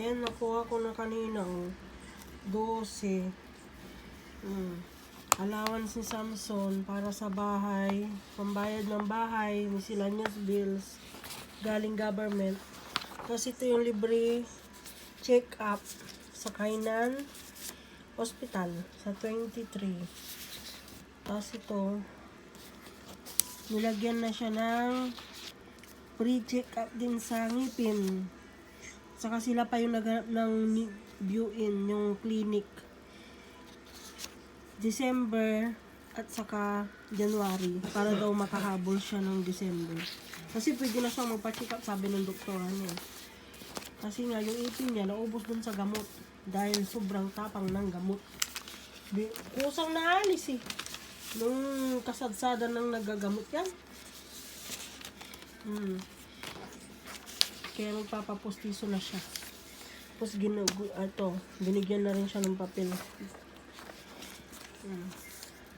Ayan, nakuha ko na kanina, 12. Allowance ni Samson para sa bahay, pambayad ng bahay, miscellaneous bills, galing government. Kasi ito yung libre check-up sa Kainan Hospital sa 23. Tapos ito, nilagyan na siya ng free check-up din sa ngipin. Saka sila pa yung naghanap ng view-in, yung clinic. December at saka January para daw makahabol siya ng December. Kasi pwede na siyang magpa-check up, sabi ng doktoran niya. Kasi nga yung ipin niya naubos dun sa gamot dahil sobrang tapang ng gamot. Kusang naalis eh. Nung kasadsada ng nagagamot yan. Kaya magpapapustiso na siya. Tapos binigyan na rin siya ng papel.